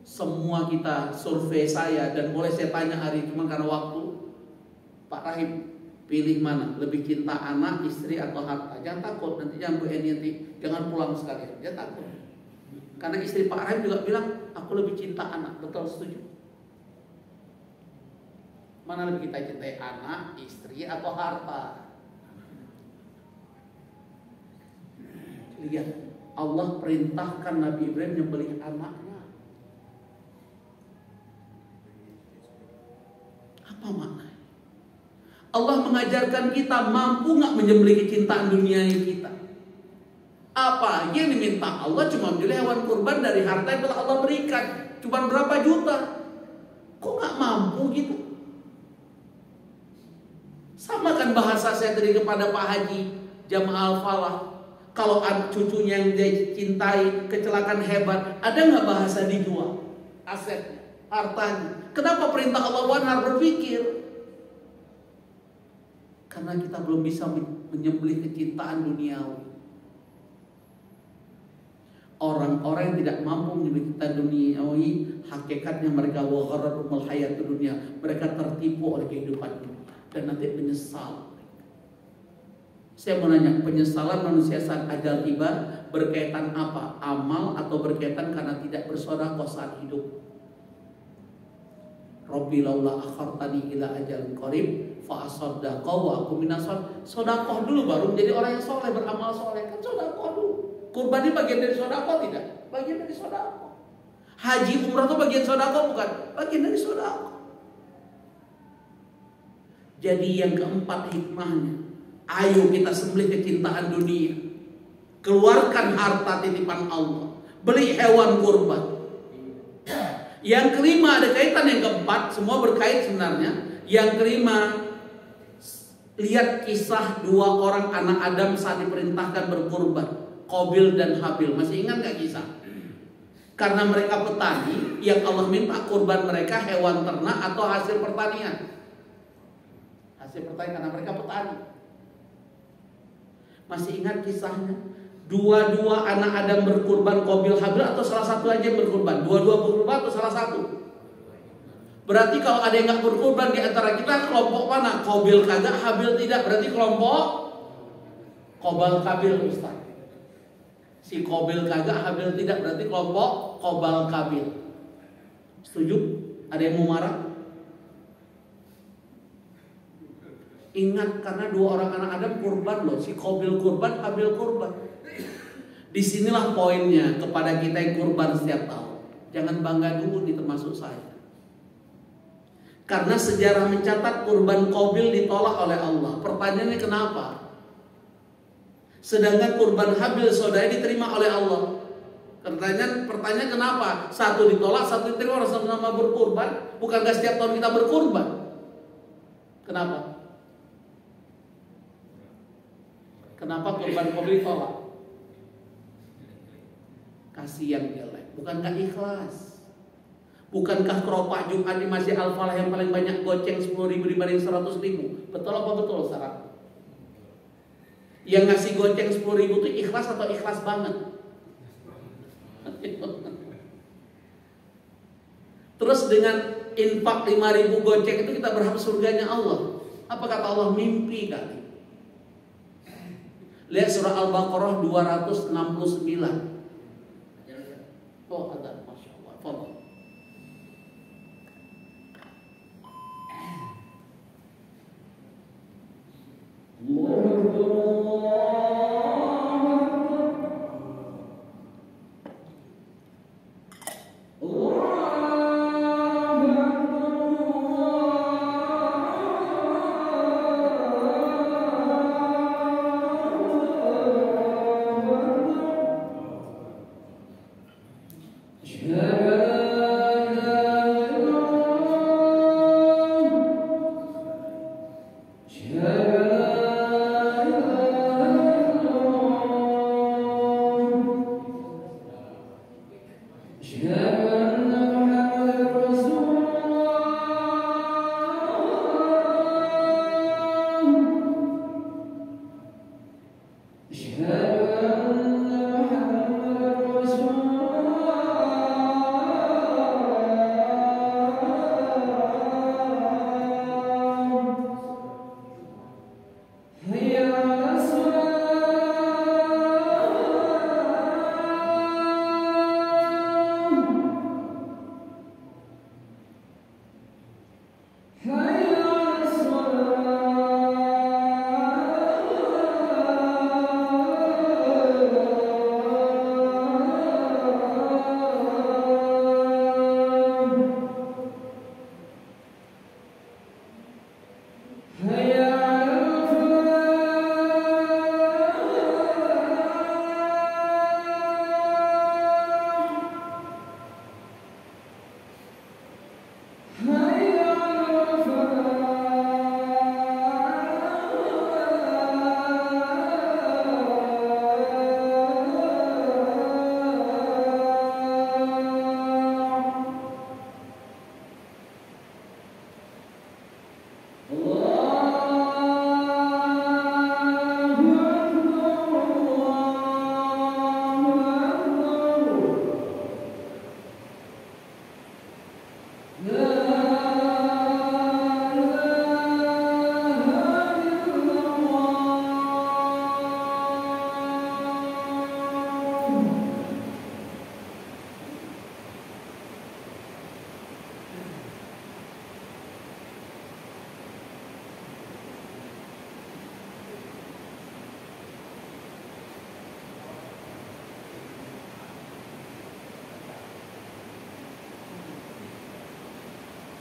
Speaker 1: Semua kita survei saya, dan boleh saya tanya hari ini, cuma karena waktu. Pak Rahim, pilih mana? Lebih cinta anak, istri, atau harta? Jangan takut, nanti jangan jangan pulang sekalian. Jangan takut. Karena istri Pak Rahim juga bilang, aku lebih cinta anak. Betul, setuju? Mana lebih kita cintai, anak, istri, atau harta? Lihat, Allah perintahkan Nabi Ibrahim menyembelih anaknya. Apa maknanya? Allah mengajarkan kita mampu nggak menyembelih kecintaan dunia kita. Apa yang diminta Allah? Cuma menyembelih hewan kurban dari harta yang telah Allah berikan. Cuma berapa juta? Kok nggak mampu gitu? Sama kan bahasa saya tadi kepada Pak Haji Jamaah Al-Falah. Kalau cucunya yang dia cintai kecelakaan hebat, ada nggak bahasa dijual asetnya, hartanya? Kenapa perintah Allah harus berpikir? Karena kita belum bisa menyembelih kecintaan duniawi. Orang-orang yang tidak mampu menyembelih kecintaan duniawi, hakikatnya mereka wa gharrahumul hayatud dunya. Mereka tertipu oleh kehidupan dunia dan nanti menyesal. Saya mau nanya, penyesalan manusia saat ajal tiba berkaitan apa? Amal atau berkaitan karena tidak bersedekah saat hidup? Rabbi laula akhartani ila ajalin qarib fa asaddaqa wa aku minasal. Sedekah dulu baru menjadi orang yang soleh, beramal soleh. Kan sedekah dulu. Kurban ini bagian dari sedekah tidak? Bagian dari sedekah. Haji umrah itu bagian sedekah bukan? Bagian dari sedekah. Jadi yang keempat hikmahnya, ayo kita sembelih kecintaan dunia. Keluarkan harta titipan Allah. Beli hewan kurban. Yang kelima ada kaitan yang keempat, semua berkait sebenarnya. Yang kelima, lihat kisah dua orang anak Adam saat diperintahkan berkurban, Qabil dan Habil. Masih ingat gak kisah? Karena mereka petani, yang Allah minta kurban mereka hewan ternak atau hasil pertanian. Hasil pertanian karena mereka petani. Masih ingat kisahnya? Dua-dua anak Adam berkurban, Qabil Habil, atau salah satu aja yang berkurban? Dua-dua berkurban atau salah satu? Berarti kalau ada yang gak berkurban di antara kita, kelompok mana? Qabil kagak, Habil tidak. Berarti kelompok Qabil Kabil, Ustaz. Si Qabil kagak, Habil tidak. Berarti kelompok Qabil Kabil. Setuju? Ada yang mau marah? Ingat, karena dua orang anak Adam kurban loh. Si Qabil kurban, Habil kurban. Disinilah poinnya kepada kita yang kurban setiap tahun. Jangan bangga dulu nih, termasuk saya. Karena sejarah mencatat kurban Qabil ditolak oleh Allah. Pertanyaannya kenapa? Sedangkan kurban Habil saudara diterima oleh Allah. Pertanyaan kenapa? Satu ditolak, satu diterima, orang sama-sama berkurban. Bukankah setiap tahun kita berkurban? Kenapa? Kenapa kurban Qabil ditolak? Kasih yang jelek. Bukankah ikhlas? Bukankah keropak Jumat di Masjid Al-Falah yang paling banyak goceng 10.000 dibanding 100.000? Betul apa betul syarat? Yang ngasih goceng 10.000 itu ikhlas atau ikhlas banget? Terus dengan infak 5.000 goceng itu kita berharap surganya Allah. Apa kata Allah? Mimpi kali. Lihat surah Al-Baqarah 269. Oh ada, Masya Allah. Follow.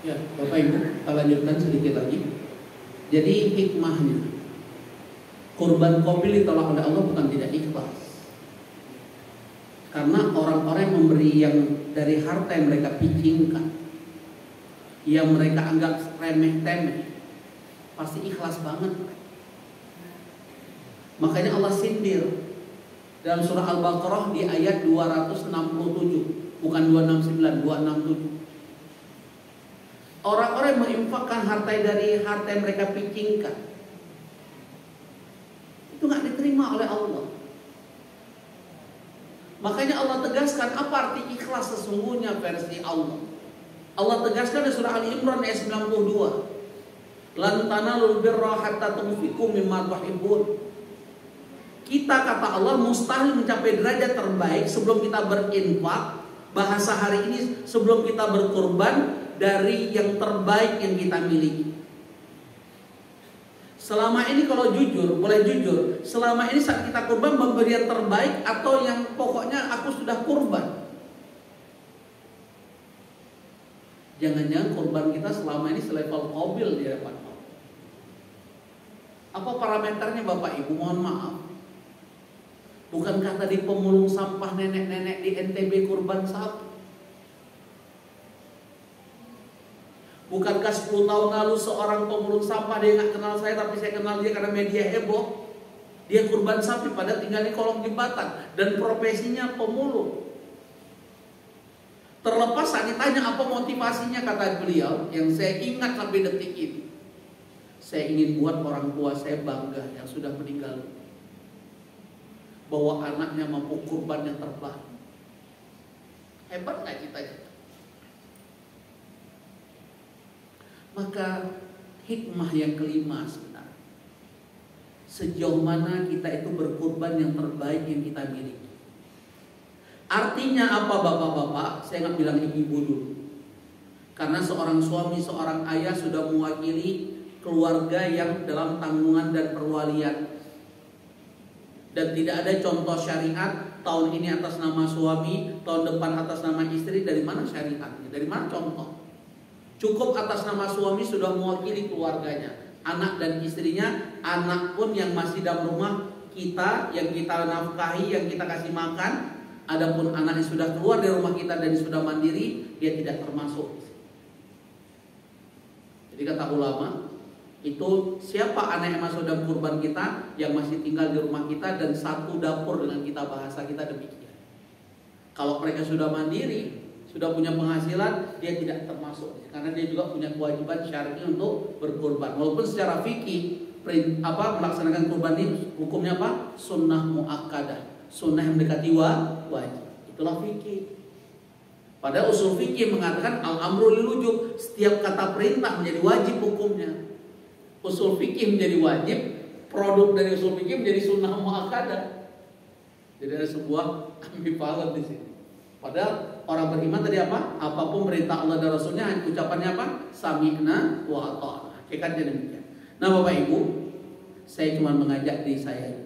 Speaker 1: Ya, Bapak Ibu, kita lanjutkan sedikit lagi. Jadi hikmahnya, kurban qabil ditolak oleh Allah bukan tidak ikhlas. Karena orang-orang yang memberi yang dari harta yang mereka picingkan, yang mereka anggap remeh-temeh, pasti ikhlas banget. Makanya Allah sindir dalam surah Al-Baqarah di ayat 267, bukan 269, 267. Orang-orang yang menginfakkan harta dari harta yang mereka picingkan, itu nggak diterima oleh Allah. Makanya Allah tegaskan apa arti ikhlas sesungguhnya versi Allah. Allah tegaskan di surah Ali Imran ayat 92. Lan tanalul birra hatta tunfiqu mimma tuhibbun. Kita, kata Allah, mustahil mencapai derajat terbaik sebelum kita berinfak. Bahasa hari ini, sebelum kita berkorban dari yang terbaik yang kita miliki. Selama ini kalau jujur, boleh jujur, selama ini saat kita kurban memberi yang terbaik atau yang pokoknya aku sudah kurban? Jangan-jangan kurban kita selama ini selevel qabil di hadapan Allah. Apa parameternya Bapak Ibu? Mohon maaf. Bukankah tadi pemulung sampah nenek-nenek di NTB kurban sapi? Bukankah 10 tahun lalu seorang pemulung sampah, dia nggak kenal saya tapi saya kenal dia karena media heboh, dia kurban sapi pada tinggal di kolong jembatan dan profesinya pemulung. Terlepas saat ditanya apa motivasinya, kata beliau yang saya ingat sampai detik ini, saya ingin buat orang tua saya bangga yang sudah meninggal bahwa anaknya mampu kurban yang terbaik. Hebat nggak cita-cita? Maka hikmah yang kelima sebenarnya, sejauh mana kita itu berkurban yang terbaik yang kita miliki. Artinya apa bapak-bapak? Saya nggak bilang ibu-ibu dulu, karena seorang suami, seorang ayah sudah mewakili keluarga yang dalam tanggungan dan perwalian. Dan tidak ada contoh syariat tahun ini atas nama suami, tahun depan atas nama istri. Dari mana syariatnya? Dari mana contoh? Cukup atas nama suami sudah mewakili keluarganya, anak dan istrinya. Anak pun yang masih dalam rumah kita, yang kita nafkahi, yang kita kasih makan. Adapun anak yang sudah keluar dari rumah kita dan sudah mandiri, dia tidak termasuk. Jadi kata ulama, itu siapa anak yang masuk dalam kurban kita, yang masih tinggal di rumah kita dan satu dapur dengan kita, bahasa kita demikian. Kalau mereka sudah mandiri, sudah punya penghasilan, dia tidak termasuk karena dia juga punya kewajiban syar'i untuk berkurban. Walaupun secara fikih melaksanakan kurban ini hukumnya apa? Sunnah muakkadah, sunnah yang mendekati wajib. Itulah fikih. Padahal usul fikih mengatakan al-amru lil wujub, setiap kata perintah menjadi wajib hukumnya. Usul fikih menjadi wajib, produk dari usul fikih menjadi sunnah muakkadah. Jadi ada sebuah ambivalen di sini. Padahal orang beriman tadi apa? Apapun perintah Allah dan Rasulnya, ucapannya apa? Sami'na wa ata'na. Hakikatnya demikian. Nah Bapak Ibu, saya cuma mengajak diri saya,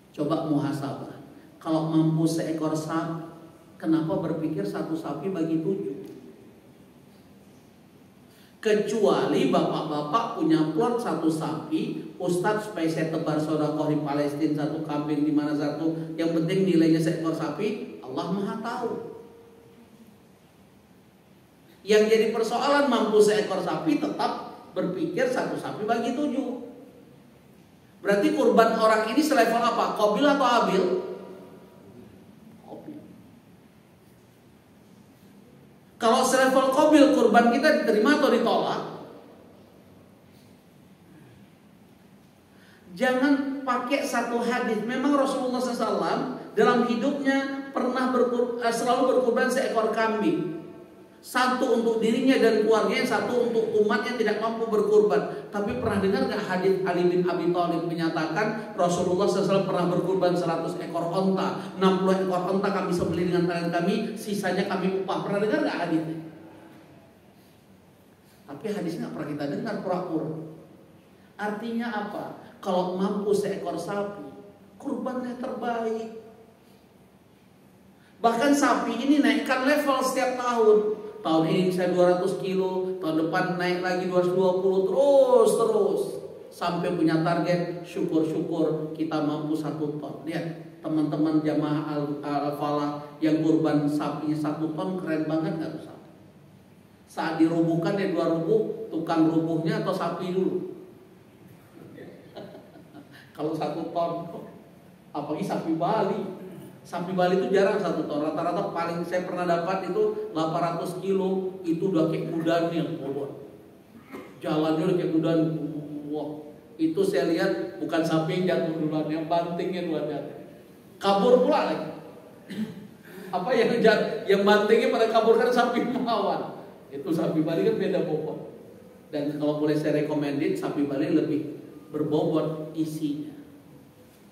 Speaker 1: coba muhasabah. Kalau mampu seekor sapi, kenapa berpikir satu sapi bagi 7? Kecuali bapak-bapak punya plot satu sapi, Ustadz supaya saya tebar sedekah di Palestina satu kambing di mana satu, yang penting nilainya seekor sapi. Allah Maha tahu. Yang jadi persoalan mampu seekor sapi, tetap berpikir satu sapi bagi 7. Berarti kurban orang ini selevel apa? Qabil atau abil? Qabil. Kalau selevel qabil, kurban kita diterima atau ditolak? Jangan pakai satu hadis. Memang Rasulullah SAW dalam hidupnya pernah selalu berkurban seekor kambing. Satu untuk dirinya dan keluarganya, satu untuk umat yang tidak mampu berkurban. Tapi pernah dengar gak hadis Ali bin Abi Thalib menyatakan Rasulullah SAW pernah berkurban 100 ekor onta, 60 ekor onta kami sembelih dengan tangan kami, sisanya kami upah. Pernah dengar gak hadisnya? Tapi hadisnya gak pernah kita dengar, pura-pura. Artinya apa? Kalau mampu seekor sapi, kurbannya terbaik. Bahkan sapi ini naikkan level setiap tahun. tahun ini saya 200 kilo, tahun depan naik lagi 220, terus sampai punya target. Syukur-syukur kita mampu 1 ton. Lihat teman-teman jamaah Al-Falah yang kurban sapinya 1 ton, keren banget nggak tuh? Saat dirubuhkan ya 2 rubuh, tukang rubuhnya atau sapi dulu? Kalau 1 ton, apalagi sapi Bali. Sapi Bali itu jarang 1 ton. Rata-rata paling saya pernah dapat itu 800 kilo. Itu udah kayak kudan yang bobot. Jalannya udah kayak kudan. Wah, itu saya lihat bukan sapi yang jatuh duluan, yang bantingnya duluan jatuh. Kabur pula lagi. Apa yang bantingnya pada kabur kan sapi mawar. Itu sapi Bali kan beda bobot. Dan kalau boleh saya rekomendin, sapi Bali lebih berbobot isinya.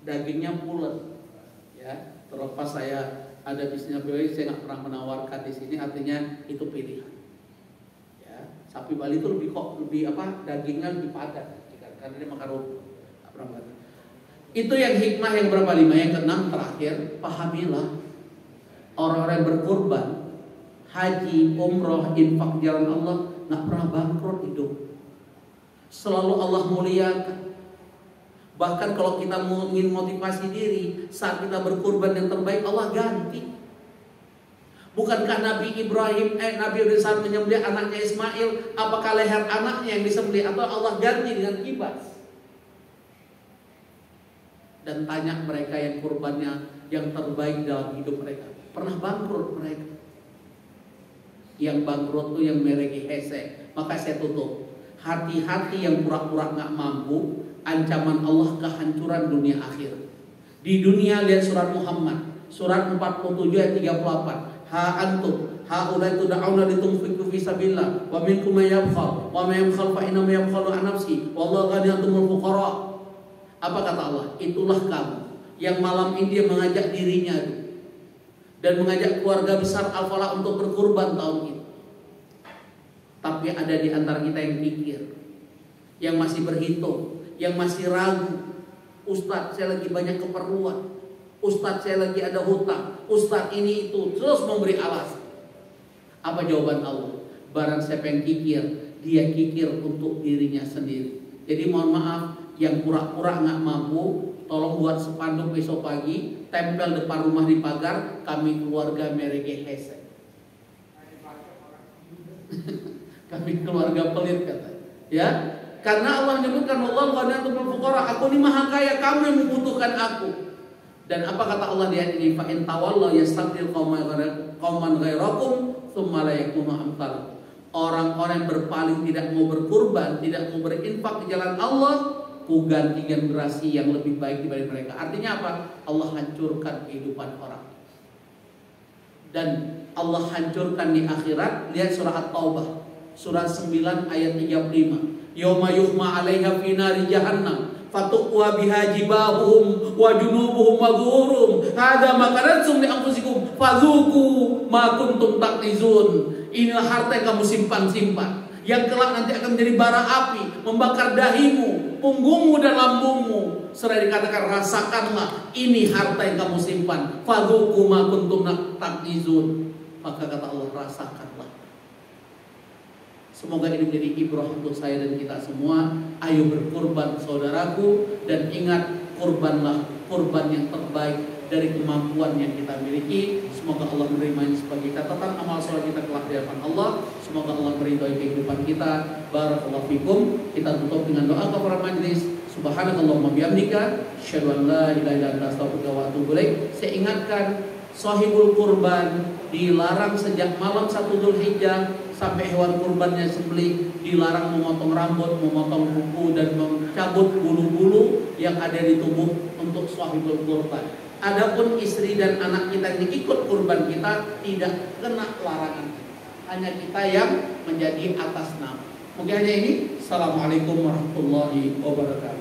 Speaker 1: Dagingnya pulen. Ya, terlepas saya ada bisnis Bali, saya nggak pernah menawarkan di sini, artinya itu pilihan. Ya, sapi Bali itu lebih dagingnya lebih padat, karena dia makan rumput. Itu yang hikmah yang berapa? 5. Yang ke-6 terakhir, pahamilah orang-orang yang berkurban, haji, umroh, infak jalan Allah, nggak pernah bangkrut hidup. Selalu Allah muliakan. Bahkan kalau kita ingin motivasi diri, saat kita berkurban yang terbaik, Allah ganti. Bukankah Nabi Ibrahim, Nabi Ibrahim menyembelih anaknya Ismail, apakah leher anaknya yang disembelih atau Allah ganti dengan kibas? Dan tanya mereka yang kurbannya yang terbaik dalam hidup mereka, pernah bangkrut mereka? Yang bangkrut itu yang mereki hese. Maka saya tutup. Hati-hati yang pura-pura nggak mampu. Ancaman Allah kehancuran dunia akhir. Di dunia lihat surat Muhammad, surat 47 ayat 38. Ha antum haula tud'auna litunfiqu fi sabilillah wa minkum may yabkhal wa may yabkhal fa inna may yabkhalu an nafsi wallahu ghaniyyun fuqara. Apa kata Allah? Itulah kamu yang malam ini dia mengajak dirinya dan mengajak keluarga besar Al-Falah untuk berkurban tahun ini. Tapi ada di antara kita yang pikir, yang masih berhitung, yang masih ragu. Ustadz, saya lagi banyak keperluan. Ustadz, saya lagi ada hutang. Ustadz ini itu, terus memberi alasan. Apa jawaban Allah? Barang siapa yang kikir, dia kikir untuk dirinya sendiri. Jadi mohon maaf, yang pura-pura nggak mampu, tolong buat spanduk besok pagi, tempel depan rumah di pagar, kami keluarga merege hese. Kami keluarga pelit katanya. Ya, karena Allah menyebutkan Allah ghaniyyun fuqara, aku ini maha kaya, kamu yang membutuhkan aku. Dan apa kata Allah di ayat ini? Fa in tawallaw yastabdil qauman ghairakum tsumma la yakunu amsalakum. Orang-orang yang berpaling, tidak mau berkurban, tidak mau berinfak di jalan Allah, ku ganti generasi yang lebih baik dibanding mereka. Artinya apa? Allah hancurkan kehidupan orang. Dan Allah hancurkan di akhirat. Lihat surah At-Taubah, surah 9 ayat 35. Yauma yuhma 'alaiha fi nari jahannam fatuqwa biha jibahuhum wa junubuhum wa zuhurum hadza ma kanaztum li anfusikum fadzuqu ma kuntum taknizun. Inilah harta yang kamu simpan-simpan, yang kelak nanti akan menjadi bara api, membakar dahimu, punggungmu dan lambungmu. Seraya dikatakan, rasakanlah, ini harta yang kamu simpan. Fadzuqu ma kuntum taknizun. Maka kata Allah, rasakanlah. Semoga ini menjadi ibrah untuk saya dan kita semua. Ayo berkurban saudaraku, dan ingat, kurbanlah kurban yang terbaik dari kemampuan yang kita miliki. Semoga Allah menerimanya sebagai catatan amal soleh kita kelak di hadapan Allah. Semoga Allah meridhai kehidupan kita. Barakallahu fikum. Kita tutup dengan doa kafaratul majlis. Subhanakallahumma bihamdika asyhadu an la ilaha illa anta astaghfiruka wa atubu ilaik. Saya ingatkan, sahibul kurban dilarang sejak malam 1 Dzulhijjah sampai hewan kurbannya sembelih, dilarang memotong rambut, memotong kuku, dan mencabut bulu-bulu yang ada di tubuh untuk sahibul kurban. Adapun istri dan anak kita yang ikut kurban kita tidak kena larangan. Hanya kita yang menjadi atas nama. Mungkin hanya ini. Assalamualaikum warahmatullahi wabarakatuh.